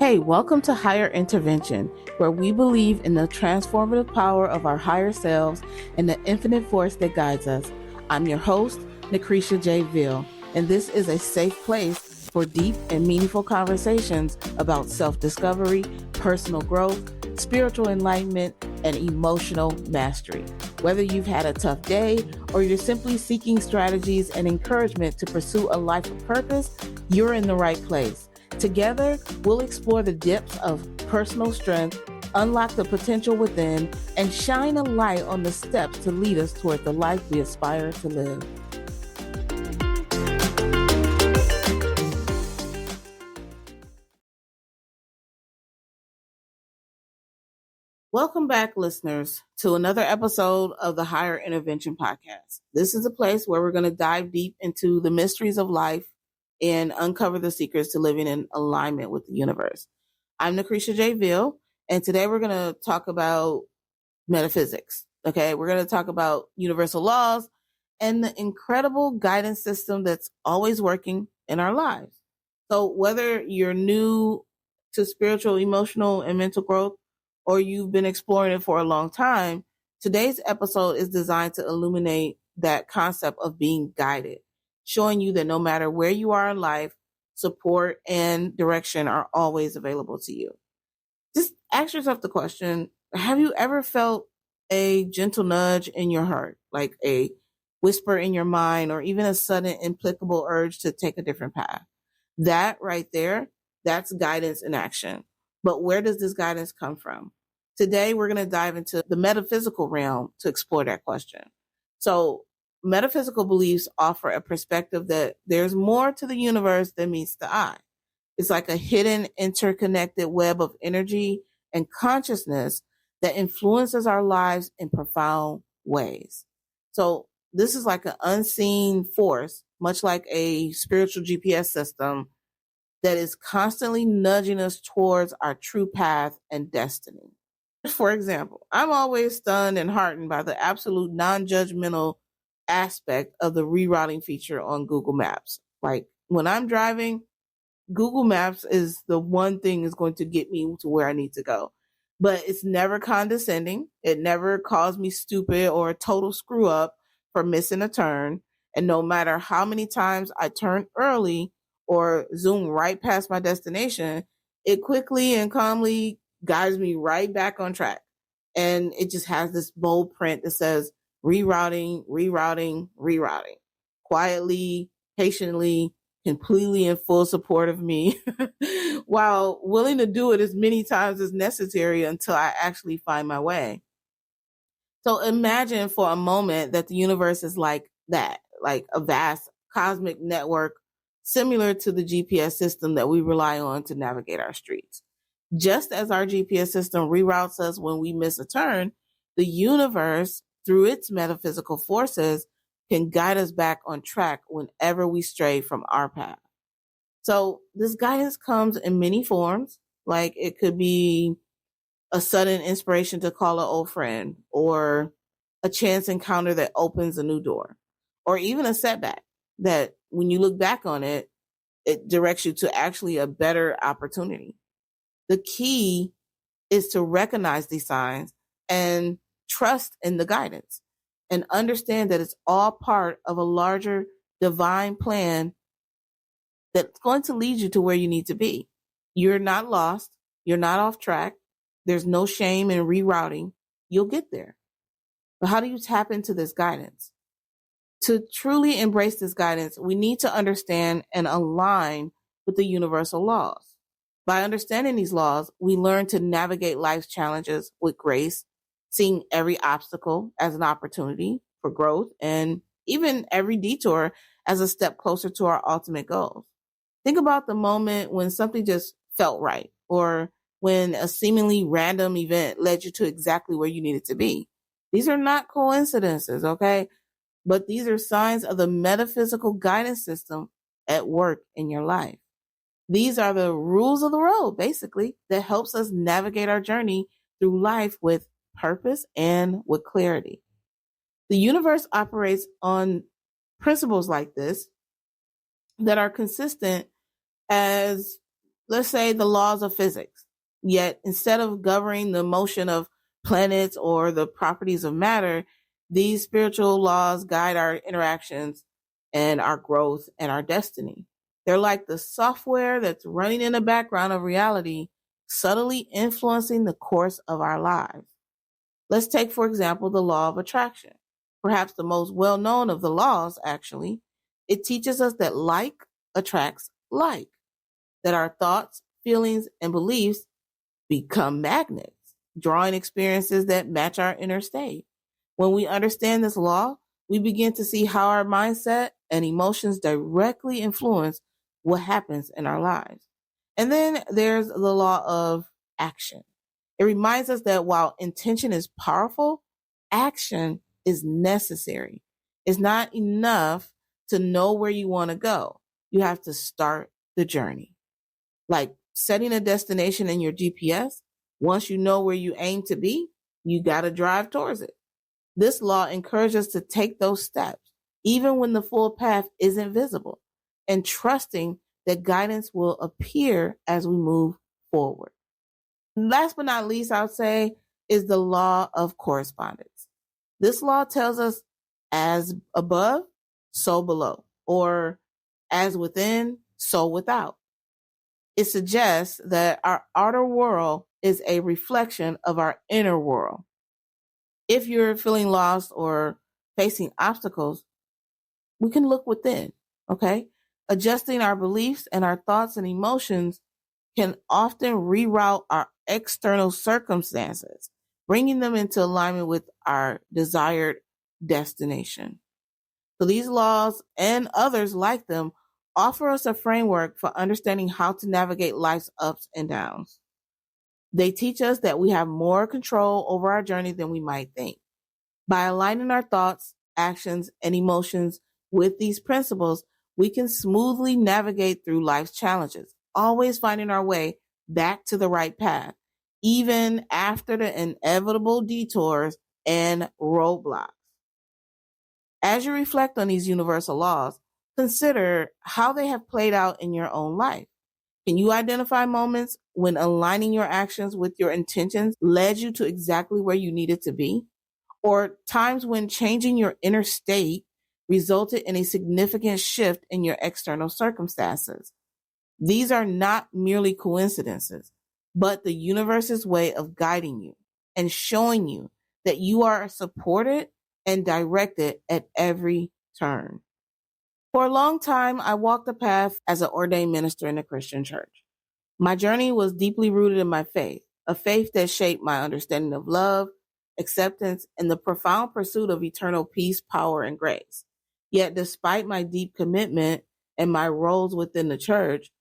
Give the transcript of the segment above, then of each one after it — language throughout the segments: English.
Hey, welcome to Higher Intervention, where we believe in the transformative power of our higher selves and the infinite force that guides us. I'm your host, Nacrissa J, and this is a safe place for deep and meaningful conversations about self-discovery, personal growth, spiritual enlightenment, and emotional mastery. Whether you've had a tough day or you're simply seeking strategies and encouragement to pursue a life of purpose, you're in the right place. Together, we'll explore the depths of personal strength, unlock the potential within, and shine a light on the steps to lead us toward the life we aspire to live. Welcome back, listeners, to another episode of the Higher Intervention Podcast. This is a place where we're going to dive deep into the mysteries of life and uncover the secrets to living in alignment with the universe. I'm Nacrissa J, and today we're going to talk about metaphysics. Okay, we're going to talk about universal laws and the incredible guidance system that's always working in our lives. So whether you're new to spiritual, emotional, and mental growth, or you've been exploring it for a long time, today's episode is designed to illuminate that concept of being guided, showing you that no matter where you are in life, support and direction are always available to you. Just ask yourself the question, have you ever felt a gentle nudge in your heart, like a whisper in your mind, or even a sudden implacable urge to take a different path? That right there, that's guidance in action. But where does this guidance come from? Today, we're going to dive into the metaphysical realm to explore that question. So metaphysical beliefs offer a perspective that there's more to the universe than meets the eye. It's like a hidden, interconnected web of energy and consciousness that influences our lives in profound ways. So this is like an unseen force, much like a spiritual GPS system that is constantly nudging us towards our true path and destiny. For example, I'm always stunned and heartened by the absolute non-judgmental aspect of the rerouting feature on Google Maps. Like when I'm driving, Google Maps is the one thing that's going to get me to where I need to go. But it's never condescending. It never calls me stupid or a total screw up for missing a turn. And no matter how many times I turn early or zoom right past my destination, it quickly and calmly guides me right back on track. And it just has this bold print that says rerouting, rerouting, rerouting. Quietly, patiently, completely in full support of me, while willing to do it as many times as necessary until I actually find my way. So imagine for a moment that the universe is like that, like a vast cosmic network similar to the GPS system that we rely on to navigate our streets. Just as our GPS system reroutes us when we miss a turn, the universe, through its metaphysical forces, can guide us back on track whenever we stray from our path. So this guidance comes in many forms, like it could be a sudden inspiration to call an old friend, or a chance encounter that opens a new door, or even a setback that when you look back on it, it directs you to actually a better opportunity. The key is to recognize these signs and trust in the guidance and understand that it's all part of a larger divine plan that's going to lead you to where you need to be. You're not lost. You're not off track. There's no shame in rerouting. You'll get there. But how do you tap into this guidance? To truly embrace this guidance, we need to understand and align with the universal laws. By understanding these laws, we learn to navigate life's challenges with grace, seeing every obstacle as an opportunity for growth, and even every detour as a step closer to our ultimate goals. Think about the moment when something just felt right, or when a seemingly random event led you to exactly where you needed to be. These are not coincidences, okay? But these are signs of the metaphysical guidance system at work in your life. These are the rules of the road, basically, that helps us navigate our journey through life with purpose and with clarity. The universe operates on principles like this that are consistent as let's say the laws of physics. Yet instead of governing the motion of planets or the properties of matter, these spiritual laws guide our interactions and our growth and our destiny. They're like the software that's running in the background of reality, subtly influencing the course of our lives. Let's take, for example, the law of attraction. Perhaps the most well known of the laws, actually. It teaches us that like attracts like, that our thoughts, feelings, and beliefs become magnets, drawing experiences that match our inner state. When we understand this law, we begin to see how our mindset and emotions directly influence what happens in our lives. And then there's the law of action. It reminds us that while intention is powerful, action is necessary. It's not enough to know where you want to go. You have to start the journey. Like setting a destination in your GPS, once you know where you aim to be, you got to drive towards it. This law encourages us to take those steps, even when the full path isn't visible, and trusting that guidance will appear as we move forward. Last but not least, I would say, is the law of correspondence. This law tells us as above, so below, or as within, so without. It suggests that our outer world is a reflection of our inner world. If you're feeling lost or facing obstacles, we can look within, okay? Adjusting our beliefs and our thoughts and emotions can often reroute our external circumstances, bringing them into alignment with our desired destination. So these laws and others like them offer us a framework for understanding how to navigate life's ups and downs. They teach us that we have more control over our journey than we might think. By aligning our thoughts, actions, and emotions with these principles, we can smoothly navigate through life's challenges, always finding our way back to the right path, even after the inevitable detours and roadblocks. As you reflect on these universal laws, consider how they have played out in your own life. Can you identify moments when aligning your actions with your intentions led you to exactly where you needed to be? Or times when changing your inner state resulted in a significant shift in your external circumstances? These are not merely coincidences, but the universe's way of guiding you and showing you that you are supported and directed at every turn. For a long time, I walked the path as an ordained minister in a Christian church. My journey was deeply rooted in my faith, a faith that shaped my understanding of love, acceptance, and the profound pursuit of eternal peace, power, and grace. Yet, despite my deep commitment and my roles within the church,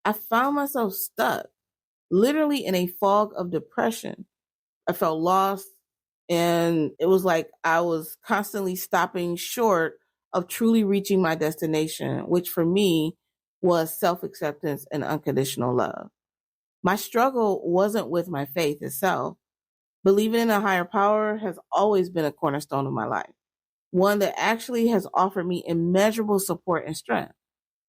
I found myself stuck, literally in a fog of depression. I felt lost, and it was like I was constantly stopping short of truly reaching my destination, which for me was self-acceptance and unconditional love. My struggle wasn't with my faith itself. Believing in a higher power has always been a cornerstone of my life, one that actually has offered me immeasurable support and strength.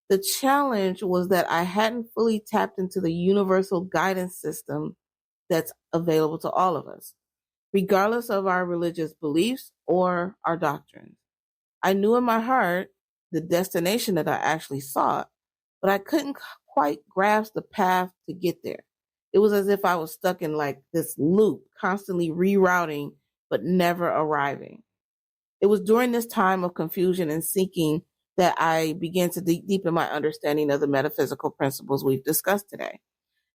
The challenge was that I hadn't fully tapped into the universal guidance system that's available to all of us, regardless of our religious beliefs or our doctrines. I knew in my heart the destination that I actually sought, but I couldn't quite grasp the path to get there. It was as if I was stuck in like this loop, constantly rerouting, but never arriving. It was during this time of confusion and seeking that I began to deepen my understanding of the metaphysical principles we've discussed today.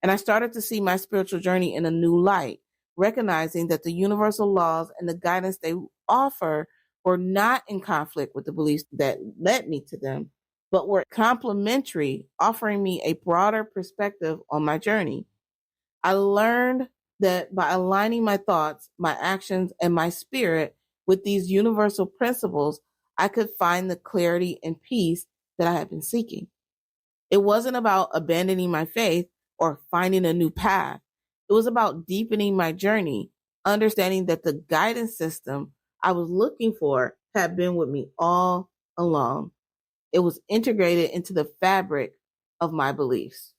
And I started to see my spiritual journey in a new light, recognizing that the universal laws and the guidance they offer were not in conflict with the beliefs that led me to them, but were complementary, offering me a broader perspective on my journey. I learned that by aligning my thoughts, my actions, and my spirit with these universal principles, I could find the clarity and peace that I had been seeking. It wasn't about abandoning my faith or finding a new path. It was about deepening my journey, understanding that the guidance system I was looking for had been with me all along. It was integrated into the fabric of my beliefs.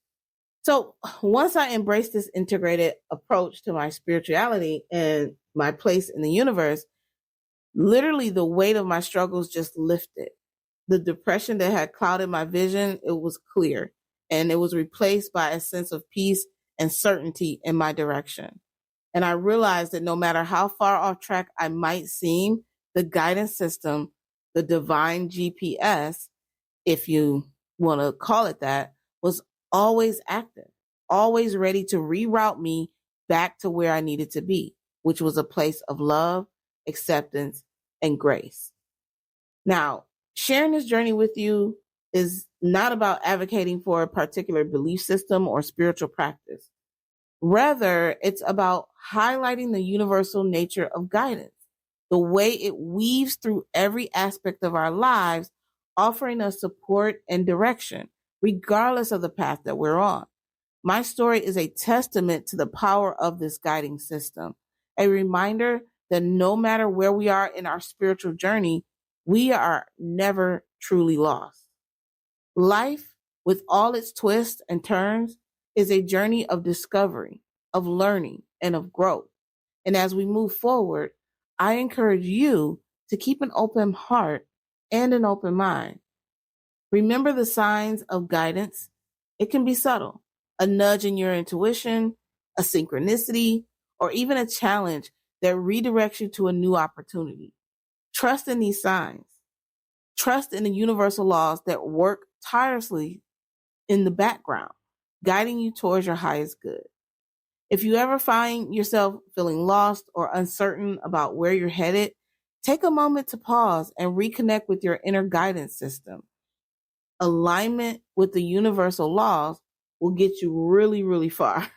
So once I embraced this integrated approach to my spirituality and my place in the universe, literally the weight of my struggles just lifted. The depression that had clouded my vision, it was clear, and it was replaced by a sense of peace and certainty in my direction. And I realized that no matter how far off track I might seem, the guidance system, the divine GPS, if you want to call it that, was always active, always ready to reroute me back to where I needed to be, which was a place of love, acceptance, and grace. Now, sharing this journey with you is not about advocating for a particular belief system or spiritual practice. Rather, it's about highlighting the universal nature of guidance, the way it weaves through every aspect of our lives, offering us support and direction, regardless of the path that we're on. My story is a testament to the power of this guiding system, a reminder that no matter where we are in our spiritual journey, we are never truly lost. Life, with all its twists and turns, is a journey of discovery, of learning, and of growth. And as we move forward, I encourage you to keep an open heart and an open mind. Remember the signs of guidance. It can be subtle, a nudge in your intuition, a synchronicity, or even a challenge that redirects you to a new opportunity. Trust in these signs. Trust in the universal laws that work tirelessly in the background, guiding you towards your highest good. If you ever find yourself feeling lost or uncertain about where you're headed, take a moment to pause and reconnect with your inner guidance system. Alignment with the universal laws will get you really, really far.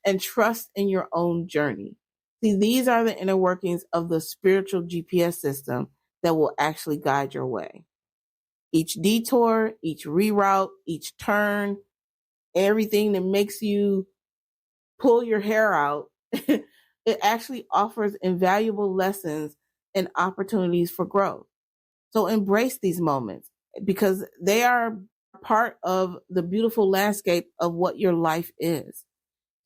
And trust in your own journey. See, these are the inner workings of the spiritual GPS system that will actually guide your way. Each detour, each reroute, each turn, everything that makes you pull your hair out, it actually offers invaluable lessons and opportunities for growth. So embrace these moments because they are part of the beautiful landscape of what your life is.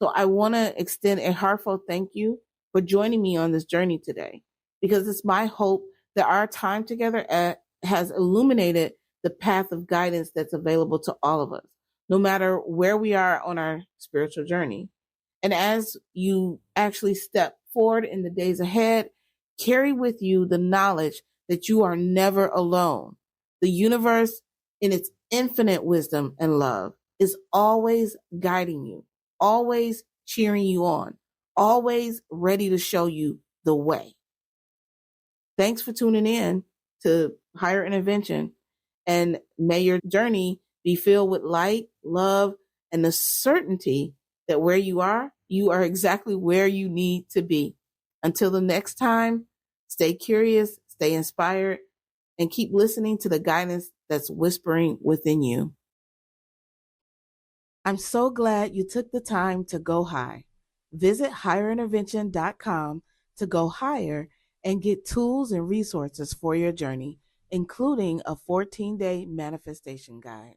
So I want to extend a heartfelt thank you for joining me on this journey today, because it's my hope that our time together has illuminated the path of guidance that's available to all of us, no matter where we are on our spiritual journey. And as you actually step forward in the days ahead, carry with you the knowledge that you are never alone. The universe, in its infinite wisdom and love, is always guiding you, always cheering you on, always ready to show you the way. Thanks for tuning in to Higher Intervention, and may your journey be filled with light, love, and the certainty that where you are exactly where you need to be. Until the next time, stay curious, stay inspired, and keep listening to the guidance that's whispering within you. I'm so glad you took the time to go high. Visit higherintervention.com to go higher and get tools and resources for your journey, including a 14-day manifestation guide.